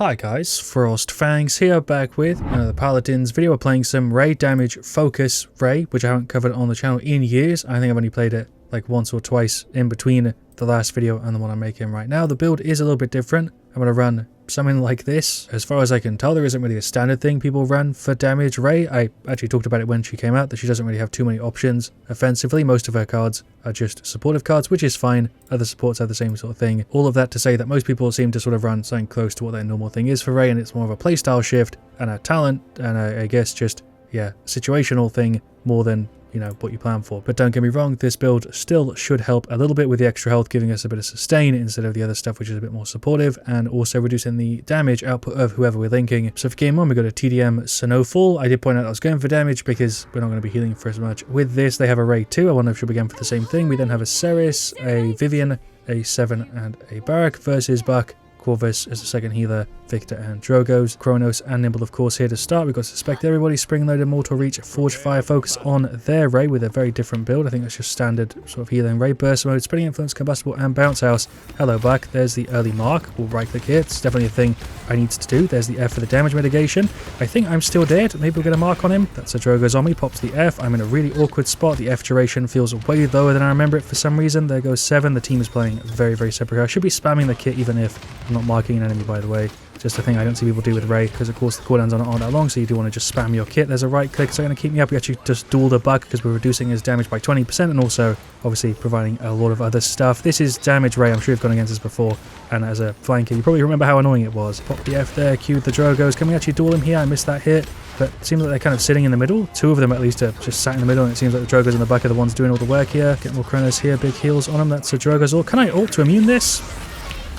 Hi guys, FrostFangs here, back with another Paladins video. We're playing some Rei Damage Focus Rei, which I haven't covered on the channel in years. I think I've only played it like once or twice in between the last video and the one I'm making right now. The build is a little bit different. I'm going to run something like this. As far as I can tell, there isn't really a standard thing people run for damage Rei. I actually talked about it when she came out, that she doesn't really have too many options offensively. Most of her cards are just supportive cards, which is fine. Other supports have the same sort of thing. All of that to say that most people seem to sort of run something close to what their normal thing is for Rei, and it's more of a playstyle shift and a talent and I guess just, yeah, situational thing more than, you know, what you plan for. But don't get me wrong, this build still should help a little bit with the extra health, giving us a bit of sustain instead of the other stuff, which is a bit more supportive, and also reducing the damage output of whoever we're linking. So for game 1, we got a TDM Snowfall. I did point out I was going for damage because we're not going to be healing for as much. With this, they have a Rei 2. I wonder if she'll be going for the same thing. We then have a Ceres, a Vivian, a Seven, and a Barak versus Buck, Corvus as a second healer, Victor and Drogos, Kronos and Nimble of course here to start. We've got Suspect Everybody, Spring Load, Immortal Reach, Forge Fire Focus on their Rei with a very different build. I think that's just standard sort of healing Rei. Burst Mode, Spreading Influence, Combustible and Bounce House. Hello Buck, there's the early mark. We'll right click here, it's definitely a thing I need to do. There's the F for the damage mitigation. I think I'm still dead, maybe we'll get a mark on him. That's a Drogos on me, pops the F. I'm in a really awkward spot. The F duration feels way lower than I remember it for some reason. There goes 7. The team is playing very, very separate. I should be spamming the kit even if I'm not marking an enemy, by the way. Just a thing I don't see people do with Rei, because of course the cooldowns aren't that long, so you do want to just spam your kit. There's a right click, so going to keep me up. We actually just duel the Buck because we're reducing his damage by 20% and also obviously providing a lot of other stuff. This is damage Rei. I'm sure you've gone against this before, and as a flanker you probably remember how annoying it was. Pop the F there, cue the Drogos. Can we actually duel him here? I missed that hit, but it seems like they're kind of sitting in the middle. 2 of them at least are just sat in the middle, and it seems like the Drogos and the Buck are the ones doing all the work here. Get more Kronos here, big heals on him. That's a Drogos ult. Can I ult to immune this?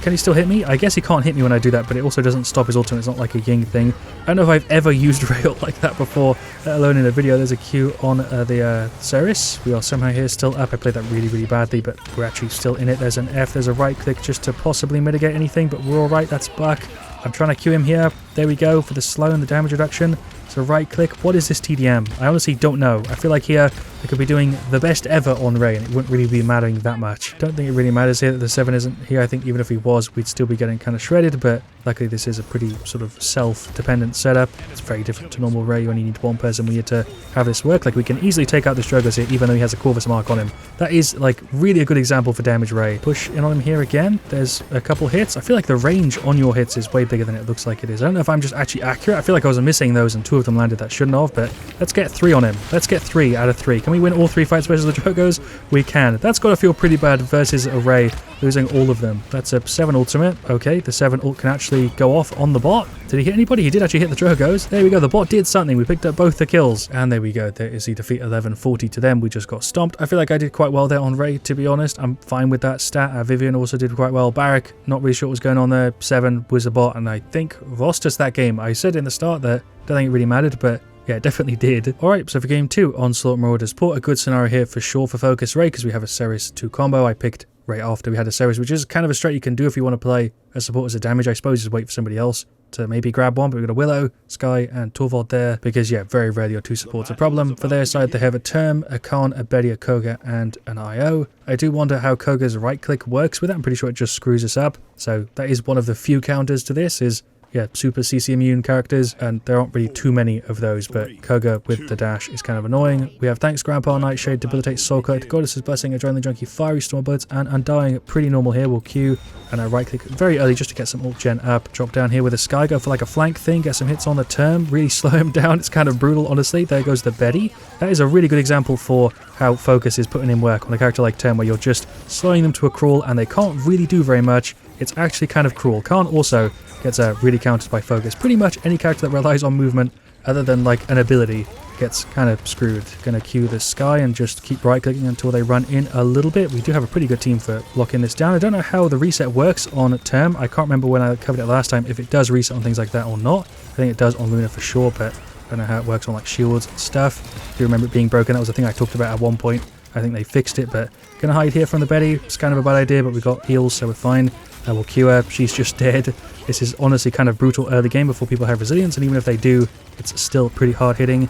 Can he still hit me? I guess he can't hit me when I do that, but it also doesn't stop his ultimate. It's not like a Ying thing. I don't know if I've ever used Rei ult like that before, let alone in a video. There's a Q on the Ceres. We are somehow here still up. I played that really, really badly, but we're actually still in it. There's an F. There's a right click just to possibly mitigate anything, but we're all right. That's Buck. I'm trying to Q him here. There we go for the slow and the damage reduction. So right click. What is this TDM? I honestly don't know. I feel like here I could be doing the best ever on Rei and it wouldn't really be mattering that much. Don't think it really matters here that the 7 isn't here. I think even if he was, we'd still be getting kind of shredded, but luckily this is a pretty sort of self-dependent setup. It's very different to normal Rei. You only need one person here to have this work. Like we can easily take out this Drogos here even though he has a Corvus mark on him. That is like really a good example for damage Rei. Push in on him here again. There's a couple hits. I feel like the range on your hits is way bigger than it looks like it is. I don't know if I'm just actually accurate. I feel like I was missing those and 2 of them landed that shouldn't have, but let's get 3 on him. Let's get 3 out of 3. Can we win all 3 fights versus the Drogos? We can. That's got to feel pretty bad versus a Rei, losing all of them. That's a 7 ultimate. Okay, the 7 ult can actually go off on the bot. Did he hit anybody? He did actually hit the Drogos. There we go. The bot did something. We picked up both the kills. And there we go. There is the defeat 11-40 to them. We just got stomped. I feel like I did quite well there on Rei, to be honest. I'm fine with that stat. Vivian also did quite well. Barak, not really sure what was going on there. 7 was a bot, and I think lost us that game. I said in the start that I don't think it really mattered, but yeah, it definitely did. Alright, so for game 2, Onslaught Marauders Port, a good scenario here for sure for Focus Rei, because we have a Ceres 2 combo. I picked Rei after we had a Ceres, which is kind of a strat you can do if you want to play a support as a damage. I suppose just wait for somebody else to maybe grab one, but we've got a Willow, Skye, and Torvald there, because yeah, very rarely are 2 supports a problem. For their side, they have a Term, a Khan, a Betty, a Koga, and an IO. I do wonder how Koga's right click works with it. I'm pretty sure it just screws us up. So that is one of the few counters to this, is yeah, super CC immune characters, and there aren't really too many of those, but Koga with the dash is kind of annoying. We have Thanks Grandpa, Nightshade, Debilitate, Soul Collect, Goddess's Blessing, Adrenaline Junkie, Fiery Storm Bullets, and Undying. Pretty normal here. We'll Q and a right click very early just to get some ult gen up. Drop down here with a Skye, go for like a flank thing, get some hits on the Term, really slow him down. It's kind of brutal, honestly. There goes the Betty. That is a really good example for how Focus is putting in work on a character like Term, where you're just slowing them to a crawl and they can't really do very much. It's actually kind of cruel. Khan also gets really countered by Focus. Pretty much any character that relies on movement other than like an ability gets kind of screwed. Gonna queue the Skye and just keep right clicking until they run in a little bit. We do have a pretty good team for locking this down. I don't know how the reset works on Term. I can't remember when I covered it last time if it does reset on things like that or not. I think it does on Luna for sure, but I don't know how it works on like shields and stuff. If you remember it being broken, that was a thing I talked about at one point. I think they fixed it, but gonna hide here from the Betty. It's kind of a bad idea, but we got heals, so we're fine. We'll Q her. She's just dead. This is honestly kind of brutal early game before people have resilience, and even if they do, it's still pretty hard hitting.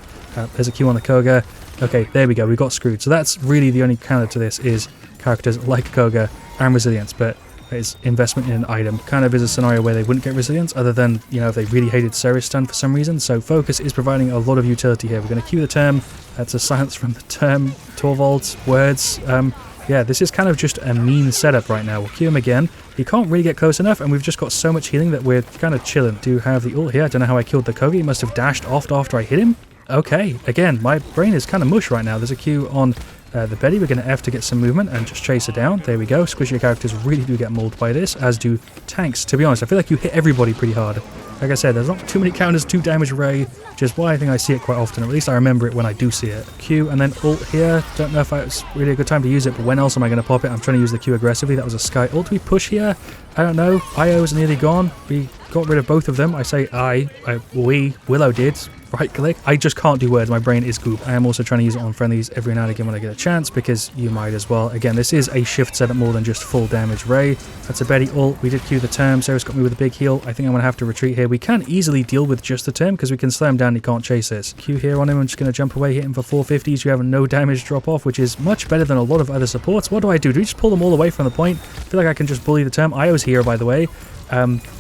There's a Q on the Koga. Okay, there we go. We got screwed. So that's really the only counter to this, is characters like Koga and resilience, but is investment in an item. Kind of is a scenario where they wouldn't get resilience other than, you know, if they really hated Ceres stun for some reason. So Focus is providing a lot of utility here. We're going to cue the term. That's a silence from the term. Torvald's words. Yeah, this is kind of just a mean setup right now. We'll cue him again. He can't really get close enough, and we've just got so much healing that we're kind of chilling. Do have the ult here. I don't know how I killed the Kogi. He must have dashed off after I hit him. Okay, again, my brain is kind of mush right now. There's a Q on the Betty. We're going to F to get some movement and just chase her down. There we go. Squishier characters really do get mauled by this, as do tanks. To be honest, I feel like you hit everybody pretty hard. Like I said, there's not too many counters to damage Rei, which is why I think I see it quite often. At least I remember it when I do see it. Q and then ult here. Don't know if it's really a good time to use it, but when else am I going to pop it? I'm trying to use the Q aggressively. That was a Sky ult. Do we push here? I don't know. IO's nearly gone. We got rid of both of them. I say we. Willow did. Right click. I just can't do words. My brain is goop. I am also trying to use it on friendlies every now and again when I get a chance, because you might as well. Again, this is a shift setup more than just full damage Rei. That's a Betty ult. We did cue the term. Ceres got me with a big heal. I think I'm going to have to retreat here. We can easily deal with just the term because we can slow him down and he can't chase us. Q here on him. I'm just going to jump away, hit him for 450s. You have no damage drop off, which is much better than a lot of other supports. What do? Do we just pull them all away from the point? I feel like I can just bully the term. IO's here, by the way.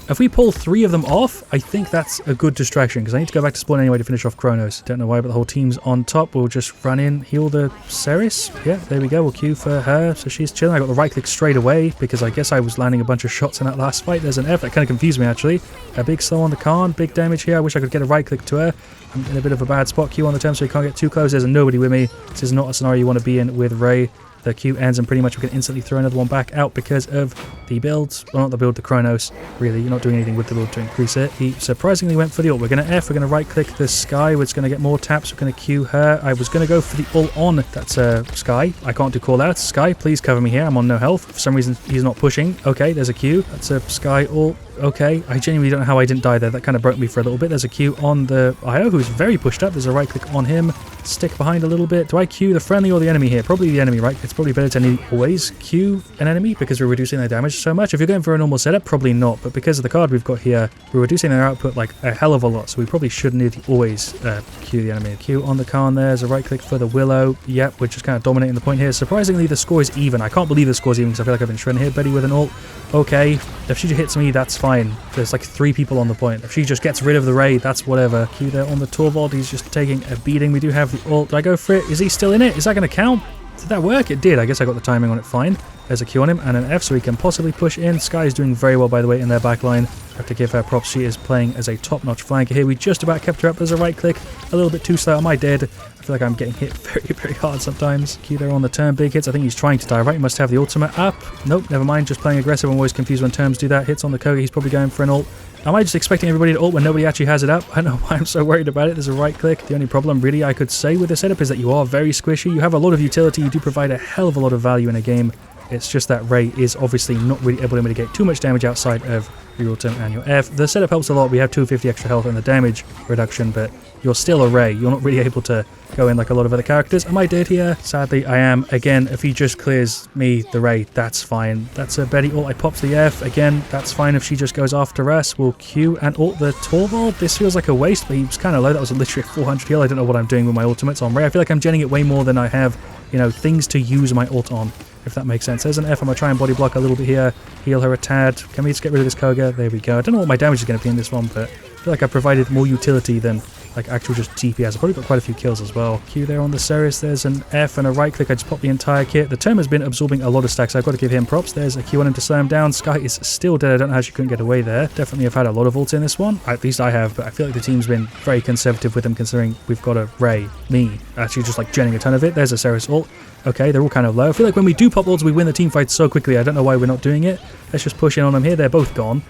If we pull 3 of them off, I think that's a good distraction, because I need to go back to spawn anyway to finish off Kronos. Don't know why, but the whole team's on top. We'll just run in, heal the Ceres. Yeah, there we go. We'll queue for her, so she's chilling. I got the right click straight away, because I guess I was landing a bunch of shots in that last fight. There's an F. That kind of confused me, actually. A big slow on the Khan, big damage here. I wish I could get a right click to her. I'm in a bit of a bad spot. Q on the term, so you can't get too close. There's nobody with me. This is not a scenario you want to be in with Rei. The Q ends and pretty much we can instantly throw another one back out because of the build. Well, not the build, the Kronos. Really, you're not doing anything with the build to increase it. He surprisingly went for the ult. We're going to F, we're going to right click the Sky, which is going to get more taps. We're going to Q her. I was going to go for the ult on. That's Sky. I can't do call outs. Sky, please cover me here. I'm on no health. For some reason, he's not pushing. Okay, there's a Q. That's a Sky ult. Okay, I genuinely don't know how I didn't die there. That kind of broke me for a little bit. There's a Q on the IO, who's very pushed up. There's a right click on him. Stick behind a little bit. Do I Q the friendly or the enemy here? Probably the enemy, right? It's probably better to always Q an enemy because we're reducing their damage so much. If you're going for a normal setup, probably not. But because of the card we've got here, we're reducing their output like a hell of a lot. So we probably shouldn't always Q the enemy. Q on the Khan there. There's a right click for the Willow. Yep, we're just kind of dominating the point here. Surprisingly, the score is even. I can't believe the score's even because I feel like I've been shredding here. Betty with an ult. Okay, if she just hits me, that's fine. There's like 3 people on the point. If she just gets rid of the Rei, that's whatever. Q there on the Torvald. He's just taking a beating. We do have the ult. Did I go for it? Is he still in it? Is that going to count? Did that work? It did. I guess I got the timing on it fine. There's a Q on him and an F, so he can possibly push in. Sky is doing very well, by the way, in their backline. I have to give her props. She is playing as a top-notch flanker here. We just about kept her up. There's a right click. A little bit too slow. Am I dead? I feel like I'm getting hit very, very hard sometimes. Q there on the turn. Big hits. I think he's trying to die, right? He must have the ultimate up. Nope, never mind. Just playing aggressive. I'm always confused when terms do that. Hits on the Koga. He's probably going for an ult. Am I just expecting everybody to ult when nobody actually has it up? I don't know why I'm so worried about it. There's a right click. The only problem really I could say with the setup is that you are very squishy. You have a lot of utility. You do provide a hell of a lot of value in a game. It's just that Rei is obviously not really able to mitigate too much damage outside of your ultimate and your F. The setup helps a lot. We have 250 extra health and the damage reduction, but you're still a Rei. You're not really able to go in like a lot of other characters. Am I dead here? Sadly, I am. Again, if he just clears me, the Rei, that's fine. That's a Betty ult. I pops the F. Again, that's fine if she just goes after us. We'll Q and ult the Torvald. This feels like a waste, but he was kind of low. That was literally a 400 heal. I don't know what I'm doing with my ultimates on Rei. I feel like I'm genning it way more than I have, you know, things to use my ult on, if that makes sense. There's an F. I'm going to try and body block a little bit here. Heal her a tad. Can we just get rid of this Koga? There we go. I don't know what my damage is going to be in this one, but I feel like I provided more utility than like actual just DPS. I've probably got quite a few kills as well. Q there on the Ceres. There's an F and a right click. I just popped the entire kit. The term has been absorbing a lot of stacks. So I've got to give him props. There's a Q on him to slow him down. Sky is still dead. I don't know how she couldn't get away there. Definitely have had a lot of ults in this one. At least I have, but I feel like the team's been very conservative with them considering we've got a Rei, me, actually just like genning a ton of it. There's a Ceres ult. Okay, they're all kind of low. I feel like when we do pop ults, we win the team fight so quickly. I don't know why we're not doing it. Let's just push in on them here. They're both gone.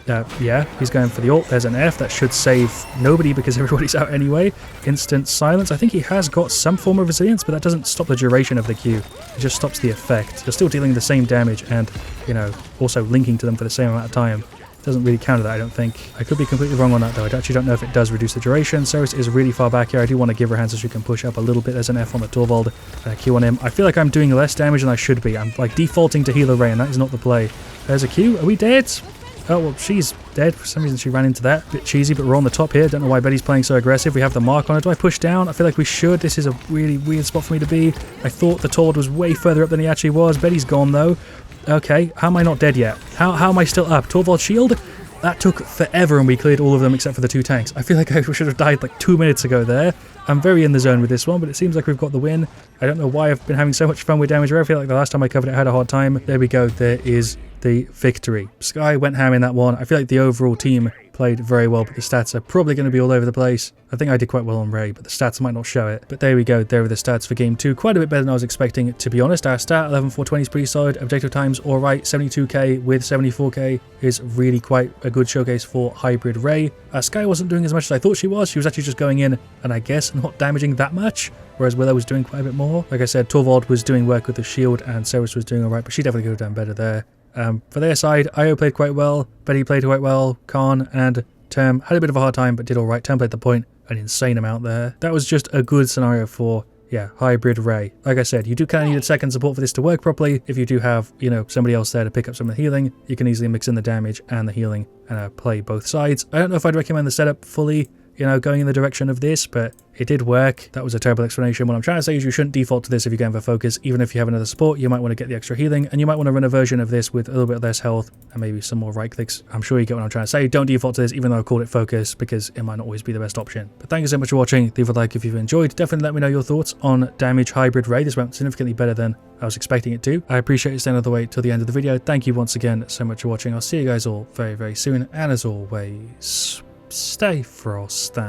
Yeah, he's going for the ult. There's an F. That should save nobody because everybody's out anyway. Instant silence. I think he has got some form of resilience, but that doesn't stop the duration of the Q. It just stops the effect. You're still dealing the same damage and, you know, also linking to them for the same amount of time. Doesn't really counter that, I don't think. I could be completely wrong on that, though. I actually don't know if it does reduce the duration. Ceres is really far back here. I do want to give her a hand so she can push up a little bit. There's an F on the Torvald. Q on him. I feel like I'm doing less damage than I should be. I'm, like, defaulting to healer Rei, and that is not the play. There's a Q. Are we dead? Oh, well, she's dead. For some reason, she ran into that. Bit cheesy, but we're on the top here. Don't know why Betty's playing so aggressive. We have the mark on her. Do I push down? I feel like we should. This is a really weird spot for me to be. I thought the Torvald was way further up than he actually was. Betty's gone, though. Okay, how am I not dead yet? How am I still up? Torvald's shield? That took forever and we cleared all of them except for the 2 tanks. I feel like I should have died like 2 minutes ago there. I'm very in the zone with this one, but it seems like we've got the win. I don't know why I've been having so much fun with damage. I feel like the last time I covered it I had a hard time. There we go, there is the victory. Sky went ham in that one. I feel like the overall team played very well, but the stats are probably going to be all over the place. I think I did quite well on Rei, but the stats might not show it. But there we go, there are the stats for game 2. Quite a bit better than I was expecting, to be honest. Our stat, 11,420 is pretty solid. Objective times, alright. 72k with 74k is really quite a good showcase for Hybrid Rei. Sky wasn't doing as much as I thought she was. She was actually just going in and I guess not damaging that much, whereas Willow was doing quite a bit more. Like I said, Torvald was doing work with the shield and Ceres was doing alright, but she definitely could have done better there. For their side, Io played quite well, Betty played quite well, Khan and Term had a bit of a hard time but did alright. Term played the point an insane amount there. That was just a good scenario for, yeah, Hybrid Rei. Like I said, you do kind of need a second support for this to work properly. If you do have, you know, somebody else there to pick up some of the healing, you can easily mix in the damage and the healing and play both sides. I don't know if I'd recommend the setup fully, you know, going in the direction of this, but it did work. That was a terrible explanation. What I'm trying to say is you shouldn't default to this if you're going for focus. Even if you have another support, you might want to get the extra healing, and you might want to run a version of this with a little bit less health and maybe some more right clicks. I'm sure you get what I'm trying to say. Don't default to this, even though I called it focus, because it might not always be the best option. But thank you so much for watching. Leave a like if you've enjoyed. Definitely let me know your thoughts on Damage Hybrid Rei. This went significantly better than I was expecting it to. I appreciate you staying all the way till the end of the video. Thank you once again so much for watching. I'll see you guys all very, very soon. And as always, stay frosty.